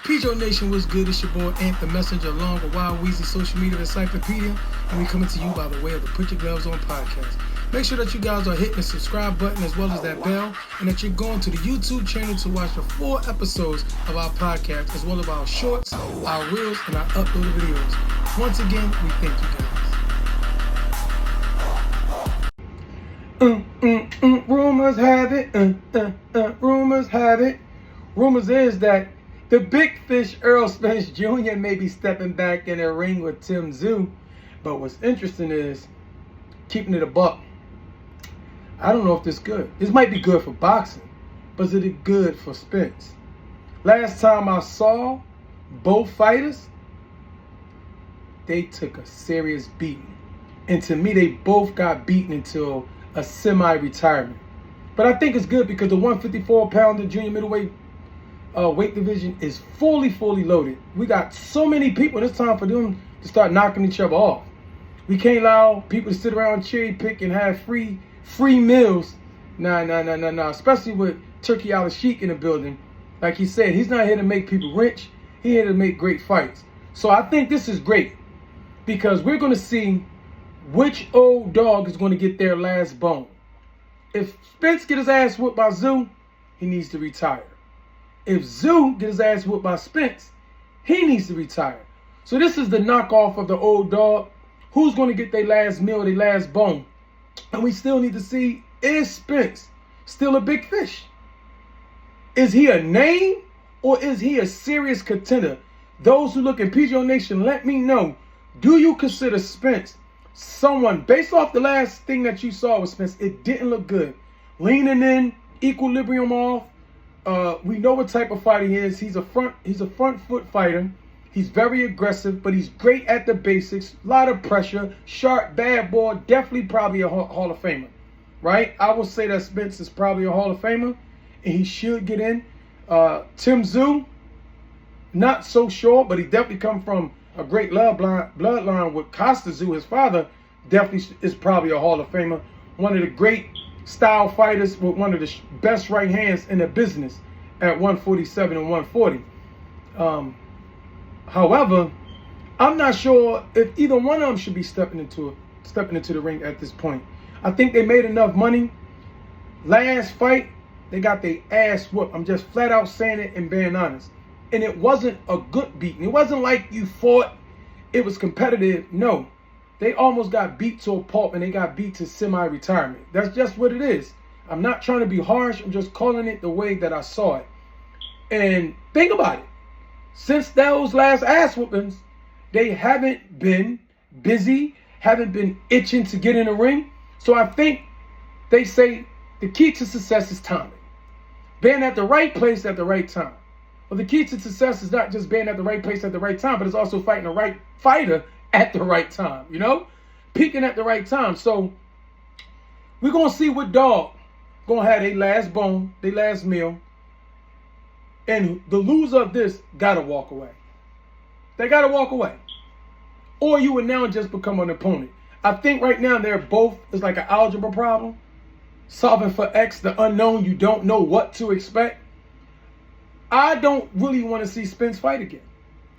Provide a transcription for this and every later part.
PJO Nation, what's good? It's your boy Ant the Messenger along with Wild Weezy Social Media Encyclopedia, and we coming to you by the way of the Put Your Gloves On podcast. Make sure that you guys are hitting the subscribe button as well as that bell, and that you're going to the YouTube channel to watch the full episodes of our podcast, as well as our shorts, our reels, and our uploaded videos. Once again, we thank you guys. Rumors have it, rumors have it. Rumors is that the big fish Earl Spence Jr. may be stepping back in a ring with Tszyu. But what's interesting is, keeping it a buck, I don't know if this is good. This might be good for boxing, but is it good for Spence? Last time I saw both fighters, they took a serious beating. And to me, they both got beaten until a semi-retirement. But I think it's good because the 154-pounder junior middleweight weight division is fully loaded. We got so many people. It's time for them to start knocking each other off. We can't allow people to sit around cherry pick and have free meals. Nah. Especially with Turkey Al-Sheikh in the building. Like he said, he's not here to make people rich. He's here to make great fights. So I think this is great because we're going to see which old dog is going to get their last bone. If Spence get his ass whooped by Tszyu, he needs to retire. If Tszyu gets his ass whooped by Spence, he needs to retire. So this is the knockoff of the old dog. Who's going to get their last meal, their last bone? And we still need to see, is Spence still a big fish? Is he a name or is he a serious contender? Those who look in PJO Nation, let me know. Do you consider Spence someone, based off the last thing that you saw with Spence, it didn't look good. Leaning in, equilibrium off. We know what type of fighter he is. He's a front foot fighter. He's very aggressive, but he's great at the basics. A lot of pressure, sharp, bad ball. Definitely probably a Hall of Famer, right? I will say that Spence is probably a Hall of Famer, and he should get in. Tszyu, not so sure, but he definitely come from a great bloodline with Tszyu. His father definitely is probably a Hall of Famer. One of the great style fighters with one of the best right hands in the business at 147 and 140. However, I'm not sure if either one of them should be stepping into the ring at this point. I think they made enough money. Last fight, they got their ass whooped. I'm just flat out saying it and being honest. And it wasn't a good beating. It wasn't like you fought, it was competitive. No. They almost got beat to a pulp and they got beat to semi-retirement. That's just what it is. I'm not trying to be harsh. I'm just calling it the way that I saw it. And think about it. Since those last ass whoopings, they haven't been busy, haven't been itching to get in the ring. So I think they say the key to success is timing. Being at the right place at the right time. Well, the key to success is not just being at the right place at the right time, but it's also fighting the right fighter at the right time, you know? Peaking at the right time. So we're going to see what dog going to have their last bone, their last meal. And the loser of this got to walk away. They got to walk away. Or you would now just become an opponent. I think right now they're both, it's like an algebra problem. Solving for X, the unknown, you don't know what to expect. I don't really want to see Spence fight again.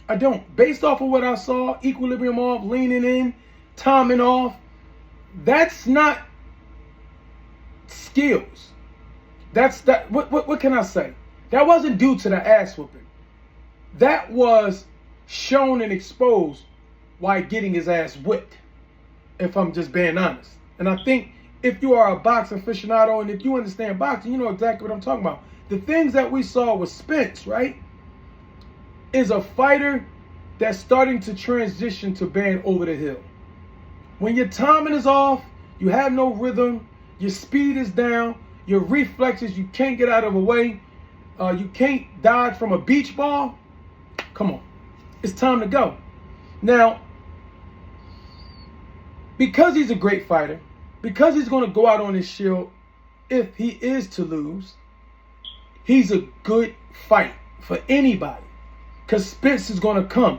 I don't. Based off of what I saw, equilibrium off, leaning in, timing off, that's not skills. What can I say? That wasn't due to the ass whooping. That was shown and exposed while getting his ass whipped, if I'm just being honest. And I think if you are a boxing aficionado and if you understand boxing, you know exactly what I'm talking about. The things that we saw with Spence, right, is a fighter that's starting to transition to being over the hill. When your timing is off, you have no rhythm, your speed is down, your reflexes, you can't get out of the way, you can't dodge from a beach ball. Come on, it's time to go. Now, because he's a great fighter, because he's going to go out on his shield if he is to lose, he's a good fight for anybody because Spence is going to come.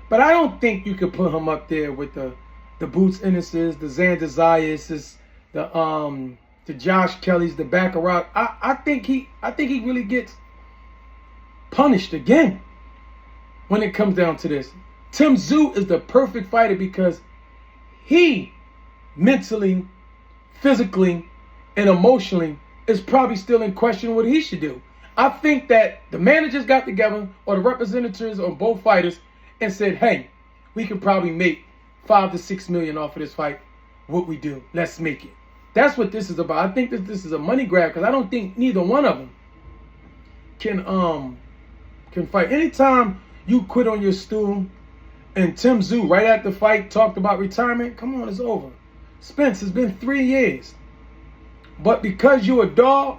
But I don't think you could put him up there with the Boots Ennis's, the Xander Zaya's, the Josh Kelly's, the Baccarat. I think he really gets punished again. when it comes down to this. Tszyu is the perfect fighter because he mentally, physically, and emotionally is probably still in question what he should do. I think that the managers got together, or the representatives of both fighters, and said, hey, we can probably make $5 to $6 million off of this fight. What we do, let's make it. That's what this is about. I think that this is a money grab because I don't think neither one of them can fight. Anytime you quit on your stool and Tszyu right after the fight talked about retirement, come on, it's over. Spence, it's been 3 years. But because you're a dog,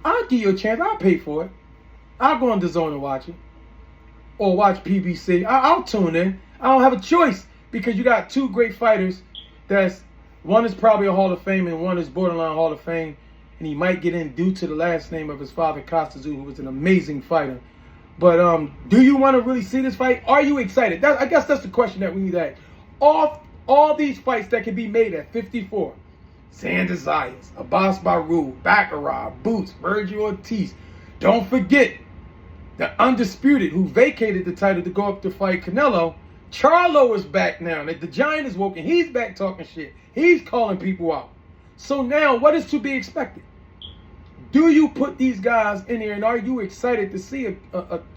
I'll give you a chance. I'll pay for it. I'll go on DAZN and watch it. Or watch PBC. I'll tune in. I don't have a choice because you got two great fighters. One is probably a Hall of Fame and one is borderline Hall of Fame. And he might get in due to the last name of his father, Tszyu, who was an amazing fighter. But do you want to really see this fight? Are you excited? I guess that's the question that we need to ask. All these fights that can be made at 54. Xander Zayas, Abbas Baru, Baccarat, Boots, Virgil Ortiz. Don't forget the Undisputed, who vacated the title to go up to fight Canelo. Charlo is back now. The Giant is woken. He's back talking shit. He's calling people out. So now, what is to be expected? Do you put these guys in here, and are you excited to see a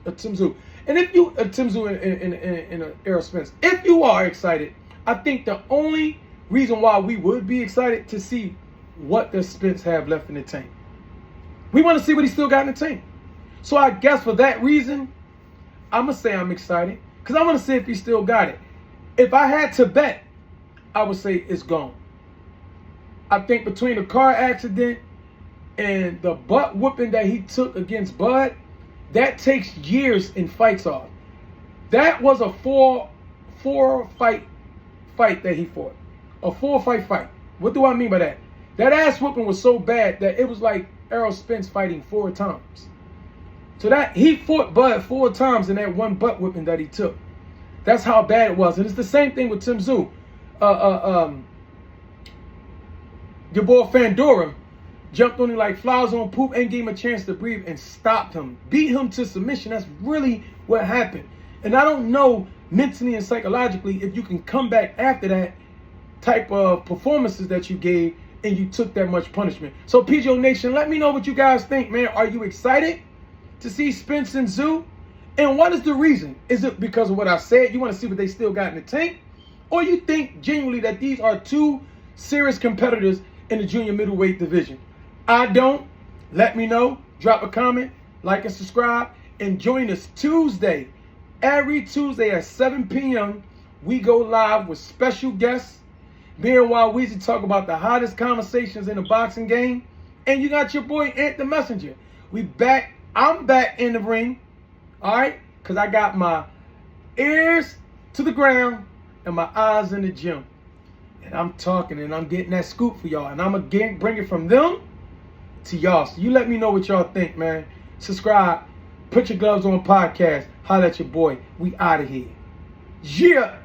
Tszyu? And if you a Tszyu in Errol Spence, if you are excited, I think the only reason why we would be excited to see what does Spence have left in the tank. We want to see what he still got in the tank. So I guess for that reason, I'm gonna say I'm excited because I want to see if he still got it. If I had to bet, I would say it's gone. I think between the car accident and the butt whooping that he took against Bud, that takes years in fights off. That was a four fight that he fought. A 4-fight fight. What do I mean by that? That ass whooping was so bad that it was like Errol Spence fighting 4 times. So that he fought Bud 4 times in that one butt whipping that he took. That's how bad it was. And it's the same thing with Tszyu. Your boy Fandora jumped on him like flies on poop and gave him a chance to breathe and stopped him. Beat him to submission. That's really what happened. And I don't know mentally and psychologically if you can come back after that type of performances that you gave and you took that much punishment. So PGO Nation, let me know what you guys think, man. Are you excited to see Spence and Tszyu? And what is the reason? Is it because of what I said? You want to see what they still got in the tank? Or you think genuinely that these are two serious competitors in the junior middleweight division? I don't. Let me know. Drop a comment, like and subscribe, and join us Tuesday. Every Tuesday at 7 p.m. we go live with special guests. Me and Wild Weezy talk about the hottest conversations in the boxing game. And you got your boy Ant the Messenger. We back. I'm back in the ring. All right? Because I got my ears to the ground and my eyes in the gym. And I'm talking and I'm getting that scoop for y'all. And I'm going to bring it from them to y'all. So you let me know what y'all think, man. Subscribe. Put your gloves on podcast. Holla at your boy. We out of here. Yeah.